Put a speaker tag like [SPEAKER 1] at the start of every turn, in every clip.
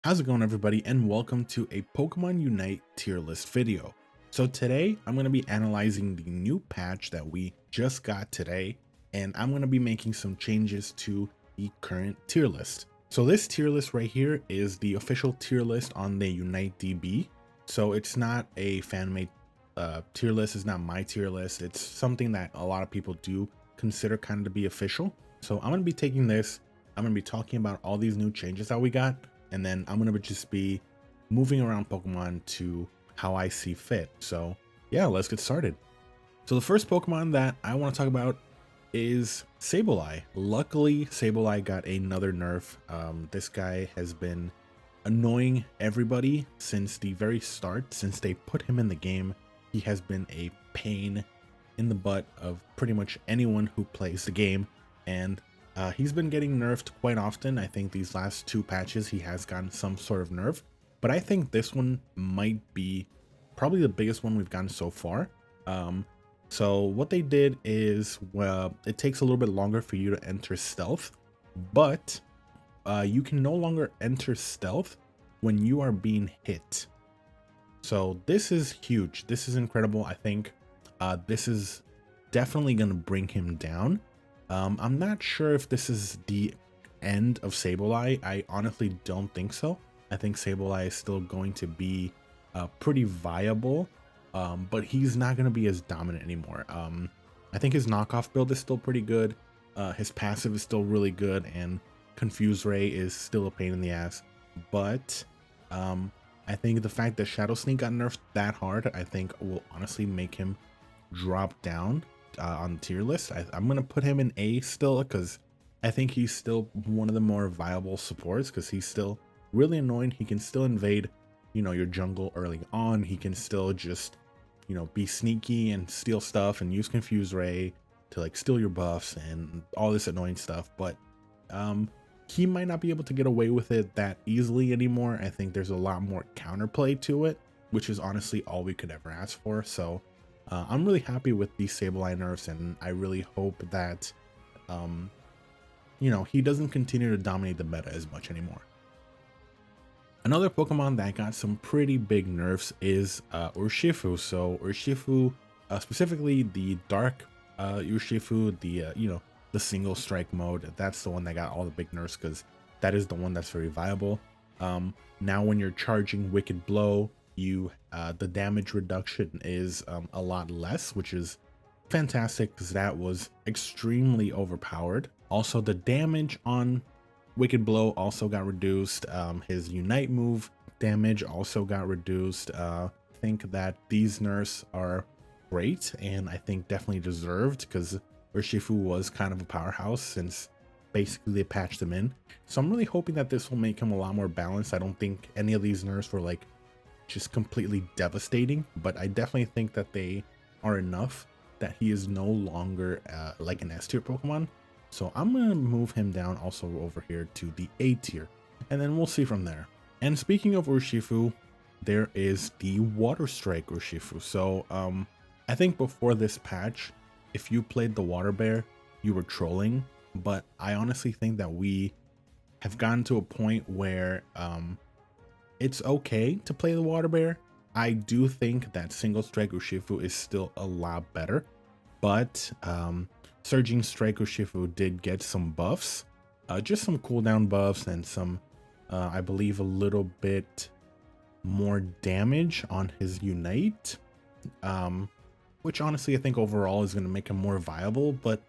[SPEAKER 1] How's it going, everybody, and welcome to a Pokemon Unite tier list video. So today I'm going to be analyzing the new patch that we just got today, and I'm going to be making some changes to the current tier list. So this tier list right here is the official tier list on the Unite DB. So it's not a fan-made tier list, it's not my tier list, it's something that a lot of people do consider kind of to be official. So I'm going to be taking this, I'm going to be talking about all these new changes that we got, and then I'm gonna just be moving around Pokemon to how I see fit. So yeah, let's get started. So the first Pokemon that I want to talk about is Sableye. Luckily, Sableye got another nerf. This guy has been annoying everybody since the very start. Since they put him in the game, he has been a pain in the butt of pretty much anyone who plays the game, and he's been getting nerfed quite often. I think these last two patches he has gotten some sort of nerf, but I think this one might be probably the biggest one we've gotten so far. So what they did is, well, it takes a little bit longer for you to enter stealth, but you can no longer enter stealth when you are being hit. So this is huge. This is incredible. I think this is definitely going to bring him down. I'm not sure if this is the end of Sableye. I honestly don't think so. I think Sableye is still going to be pretty viable, but he's not going to be as dominant anymore. I think his knockoff build is still pretty good. His passive is still really good, and Confuse Ray is still a pain in the ass. But I think the fact that Shadow Sneak got nerfed that hard, I think will honestly make him drop down on the tier list. I'm gonna put him in A still, because I think he's still one of the more viable supports, because he's still really annoying. He can still invade, your jungle early on. He can still just, be sneaky and steal stuff and use Confuse Ray to like steal your buffs and all this annoying stuff. But he might not be able to get away with it that easily anymore. I think there's a lot more counterplay to it, which is honestly all we could ever ask for. So I'm really happy with these Sableye nerfs, and I really hope that, he doesn't continue to dominate the meta as much anymore. Another Pokemon that got some pretty big nerfs is Urshifu. So Urshifu, specifically the Dark Urshifu, the single strike mode, that's the one that got all the big nerfs, because that is the one that's very viable. Now when you're charging Wicked Blow, the damage reduction is a lot less, which is fantastic, because that was extremely overpowered. Also, the damage on Wicked Blow also got reduced. His Unite move damage also got reduced. I think that these nerfs are great, and I think definitely deserved, because Urshifu was kind of a powerhouse since basically they patched him in. So I'm really hoping that this will make him a lot more balanced. I don't think any of these nerfs were like just completely devastating, but I definitely think that they are enough that he is no longer like an S tier Pokemon. So I'm gonna move him down also over here to the A tier, and then we'll see from there. And speaking of Urshifu, there is the Water Strike Urshifu. So I think before this patch, if you played the Water Bear, you were trolling, but I honestly think that we have gotten to a point where it's okay to play the Water Bear. I do think that Single Strike Urshifu is still a lot better, but Surging Strike Urshifu did get some buffs, just some cooldown buffs and some, I believe, a little bit more damage on his Unite, which honestly I think overall is going to make him more viable, but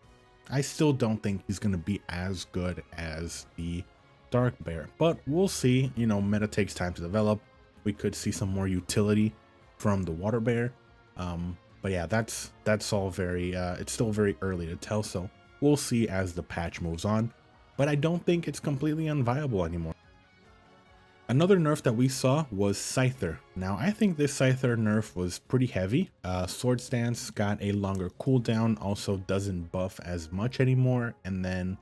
[SPEAKER 1] I still don't think he's going to be as good as the Dark Bear, but we'll see. Meta takes time to develop. We could see some more utility from the Water Bear, but yeah, that's all very it's still very early to tell, so we'll see as the patch moves on, but I don't think it's completely unviable anymore. Another nerf that we saw was Scyther. Now I think this Scyther nerf was pretty heavy. Sword Stance got a longer cooldown, also doesn't buff as much anymore, and then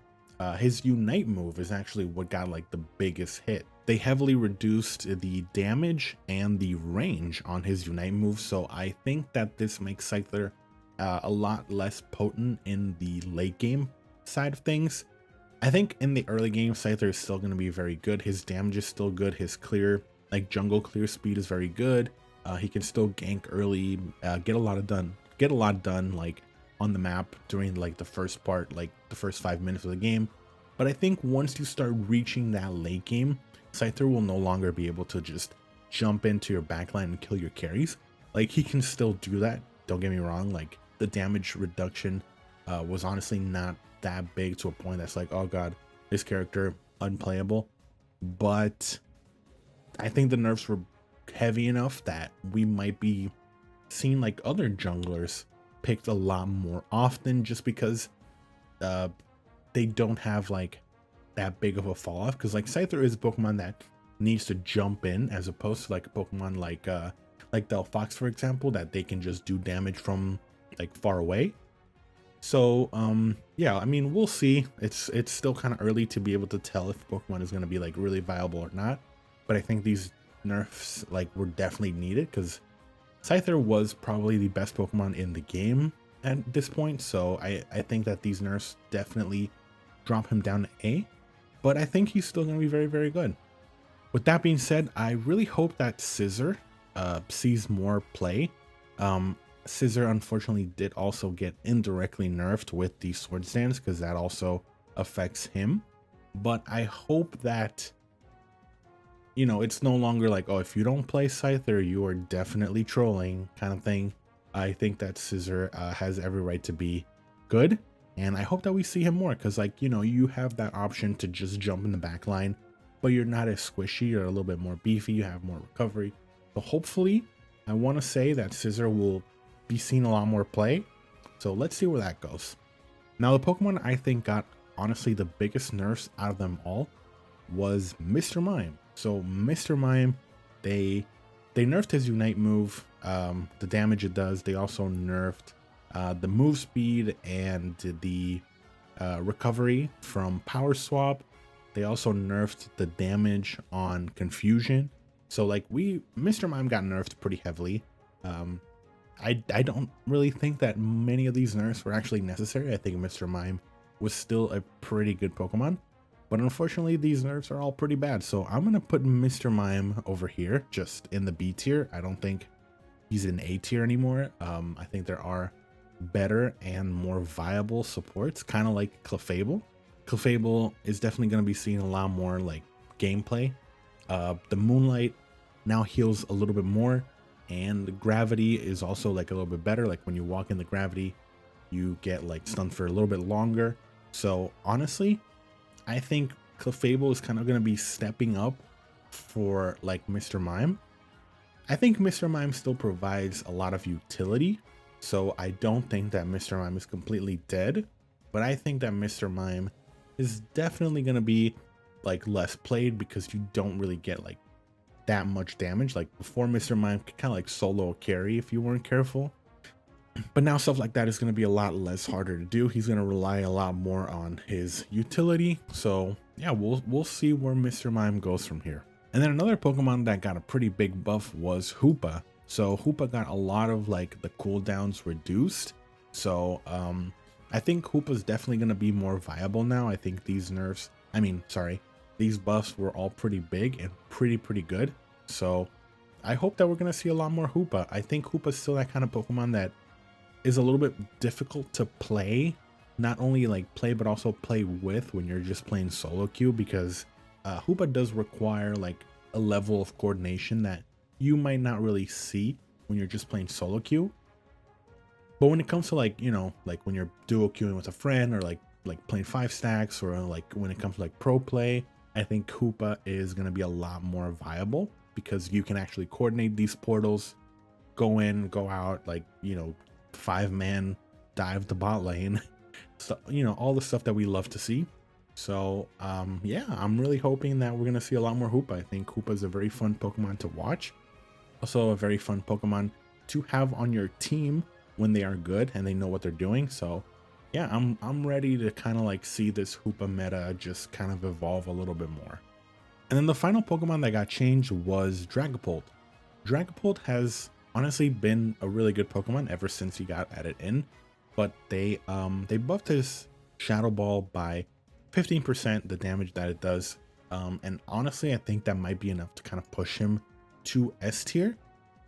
[SPEAKER 1] his Unite move is actually what got like the biggest hit. They heavily reduced the damage and the range on his Unite move, so I think that this makes Scyther a lot less potent in the late game side of things. I think in the early game, Scyther is still going to be very good. His damage is still good. His clear, like jungle clear speed is very good. He can still gank early, get a lot done like on the map during like the first part, like the first 5 minutes of the game. But I think once you start reaching that late game, Scyther will no longer be able to just jump into your backline and kill your carries. Like he can still do that. Don't get me wrong. Like the damage reduction was honestly not that big to a point that's like, oh god, this character unplayable. But I think the nerfs were heavy enough that we might be seeing like other junglers picked a lot more often, just because they don't have like that big of a fall off. Because like Scyther is a Pokemon that needs to jump in, as opposed to like a Pokemon like Delphox, for example, that they can just do damage from like far away. So yeah, I mean, we'll see. It's still kind of early to be able to tell if Pokemon is going to be like really viable or not, but I think these nerfs like were definitely needed, because Scyther was probably the best Pokemon in the game at this point. So I think that these nerfs definitely drop him down to A, but I think he's still going to be very, very good. With that being said, I really hope that Scizor sees more play. Scizor unfortunately did also get indirectly nerfed with the Swords Dance, because that also affects him. But I hope that, you know, it's no longer like, oh, if you don't play Scyther, you are definitely trolling kind of thing. I think that Scizor has every right to be good, and I hope that we see him more, because like, you know, you have that option to just jump in the back line, but you're not as squishy, you're a little bit more beefy, you have more recovery. So hopefully, I want to say that Scizor will be seeing a lot more play. So let's see where that goes. Now, the Pokemon I think got honestly the biggest nerfs out of them all was Mr. Mime. So Mr. Mime, they nerfed his Unite move, the damage it does. They also nerfed the move speed and the recovery from Power Swap. They also nerfed the damage on Confusion. So like Mr. Mime got nerfed pretty heavily. I don't really think that many of these nerfs were actually necessary. I think Mr. Mime was still a pretty good Pokemon, but unfortunately these nerfs are all pretty bad. So I'm going to put Mr. Mime over here, just in the B tier. I don't think he's in A tier anymore. I think there are better and more viable supports, kind of like Clefable. Clefable is definitely going to be seeing a lot more like gameplay. The Moonlight now heals a little bit more, and Gravity is also like a little bit better. Like when you walk in the Gravity, you get like stunned for a little bit longer. So honestly, I think Clefable is kind of going to be stepping up for like Mr. Mime. I think Mr. Mime still provides a lot of utility, so I don't think that Mr. Mime is completely dead, but I think that Mr. Mime is definitely going to be like less played, because you don't really get like that much damage. Like before, Mr. Mime could kind of like solo carry if you weren't careful, but now stuff like that is going to be a lot less harder to do. He's going to rely a lot more on his utility. So yeah, we'll see where Mr. Mime goes from here. And then another Pokemon that got a pretty big buff was Hoopa. So Hoopa got a lot of like the cooldowns reduced. So I think Hoopa's definitely going to be more viable now. I think these nerfs, these buffs were all pretty big and pretty good. So I hope that we're going to see a lot more Hoopa. I think Hoopa's still that kind of Pokemon that is a little bit difficult to play. Not only like play, but also play with when you're just playing solo queue, because Hoopa does require like a level of coordination that you might not really see when you're just playing solo queue. But when it comes to like, you know, like when you're duo queuing with a friend, or like playing 5 stacks, or like when it comes to like pro play, I think Hoopa is going to be a lot more viable, because you can actually coordinate these portals, go in, go out, like, you know, 5-man dive the bot lane. So, you know, all the stuff that we love to see. So yeah, I'm really hoping that we're going to see a lot more Hoopa. I think Hoopa is a very fun Pokemon to watch. Also a very fun Pokemon to have on your team when they are good and they know what they're doing. So yeah, I'm ready to kind of like see this Hoopa meta just kind of evolve a little bit more. And then the final Pokemon that got changed was Dragapult. Dragapult has honestly been a really good Pokemon ever since he got added in, but they buffed his Shadow Ball by 15% the damage that it does. And honestly, I think that might be enough to kind of push him to S tier.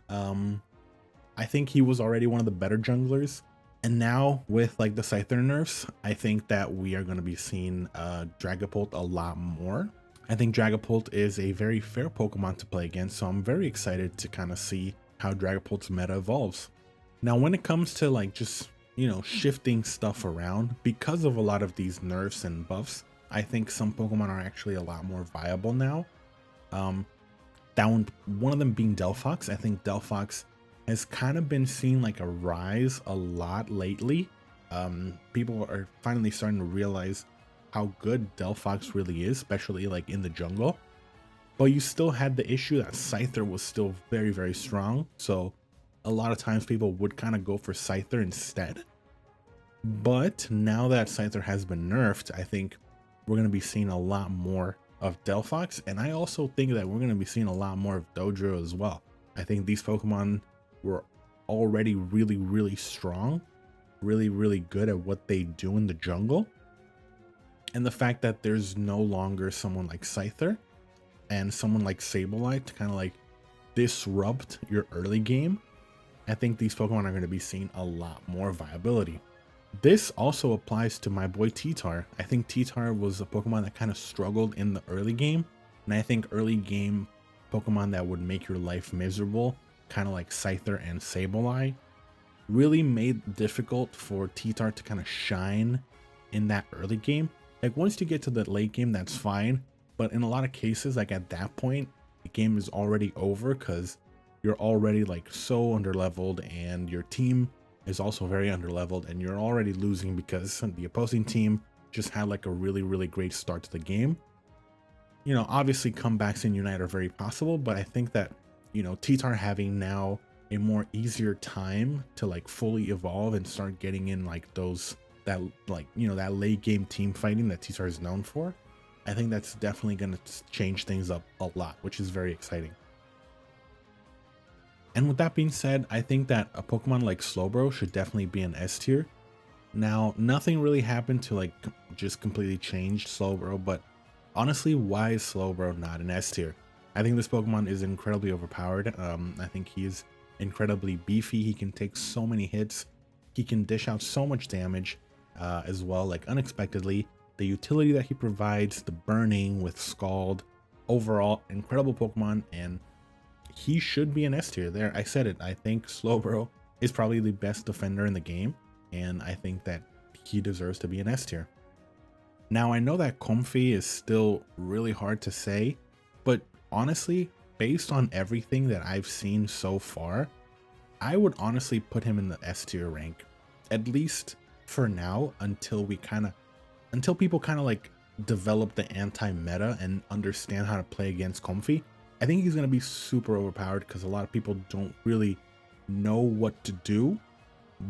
[SPEAKER 1] I think he was already one of the better junglers. And now with like the Scyther nerfs, I think that we are going to be seeing Dragapult a lot more. I think Dragapult is a very fair Pokemon to play against, so I'm very excited to kind of see how Dragapult's meta evolves. Now, when it comes to like just, you know, shifting stuff around, because of a lot of these nerfs and buffs, I think some Pokemon are actually a lot more viable now. One of them being Delphox. I think Delphox has kind of been seeing like a rise a lot lately. People are finally starting to realize how good Delphox really is, especially like in the jungle. But you still had the issue that Scyther was still very, very strong. So a lot of times people would kind of go for Scyther instead. But now that Scyther has been nerfed, I think we're going to be seeing a lot more of Delphox. And I also think that we're going to be seeing a lot more of Dodrio as well. I think these Pokemon were already really, really strong, really, really good at what they do in the jungle. And the fact that there's no longer someone like Scyther and someone like Sableye to kind of like disrupt your early game, I think these Pokemon are going to be seeing a lot more viability. This also applies to my boy T-Tar. I think T-Tar was a Pokemon that kind of struggled in the early game. And I think early game Pokemon that would make your life miserable, kind of like Scyther and Sableye, really made it difficult for T-Tar to kind of shine in that early game. Like once you get to the late game, that's fine. But in a lot of cases, like at that point, the game is already over because you're already like so underleveled and your team is also very underleveled and you're already losing because the opposing team just had like a really, really great start to the game. You know, obviously comebacks in Unite are very possible, but I think that, you know, T-Tar having now a more easier time to like fully evolve and start getting in like those, that like, you know, that late game team fighting that T-Tar is known for, I think that's definitely going to change things up a lot, which is very exciting. And with that being said, I think that a Pokemon like Slowbro should definitely be an S tier. Now, nothing really happened to like just completely change Slowbro, but honestly, why is Slowbro not an S tier? I think this Pokemon is incredibly overpowered. I think he's incredibly beefy. He can take so many hits. He can dish out so much damage as well, like unexpectedly. The utility that he provides, the burning with Scald, overall incredible Pokemon, and he should be an S tier. There, I said it. I think Slowbro is probably the best defender in the game, and I think that he deserves to be an S tier. Now, I know that Comfey is still really hard to say, but honestly, based on everything that I've seen so far, I would honestly put him in the S tier rank, at least for now, until people kind of like develop the anti-meta and understand how to play against Comfey. I think he's going to be super overpowered because a lot of people don't really know what to do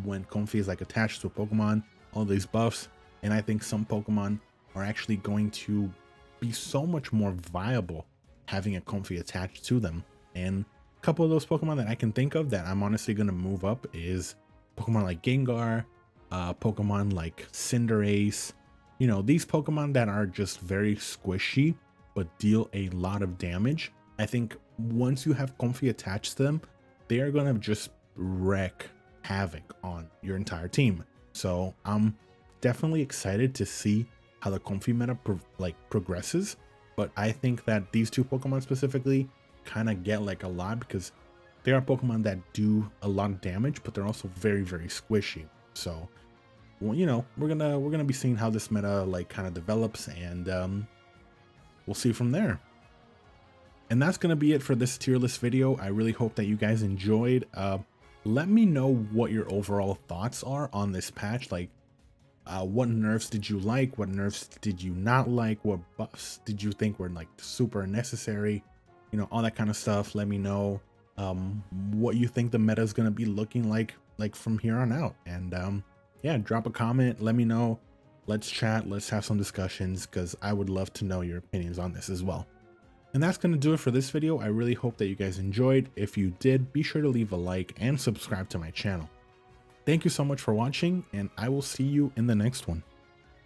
[SPEAKER 1] when Comfey is like attached to a Pokemon, all these buffs. And I think some Pokemon are actually going to be so much more viable having a Comfey attached to them. And a couple of those Pokemon that I can think of that I'm honestly going to move up is Pokemon like Gengar, Pokemon like Cinderace. You know, these Pokemon that are just very squishy but deal a lot of damage. I think once you have Comfey attached to them, they are going to just wreak havoc on your entire team. So I'm definitely excited to see how the Comfey meta progresses. But I think that these two Pokemon specifically kind of get like a lot because they are Pokemon that do a lot of damage, but they're also very, very squishy. So, well, you know, we're gonna be seeing how this meta like kind of develops, and we'll see from there. And that's going to be it for this tier list video. I really hope that you guys enjoyed. Let me know what your overall thoughts are on this patch. Like, what nerfs did you like? What nerfs did you not like? What buffs did you think were like super necessary? You know, all that kind of stuff. Let me know what you think the meta is going to be looking like from here on out. And yeah, drop a comment. Let me know. Let's chat. Let's have some discussions because I would love to know your opinions on this as well. And that's going to do it for this video. I really hope that you guys enjoyed. If you did, be sure to leave a like and subscribe to my channel. Thank you so much for watching, and I will see you in the next one.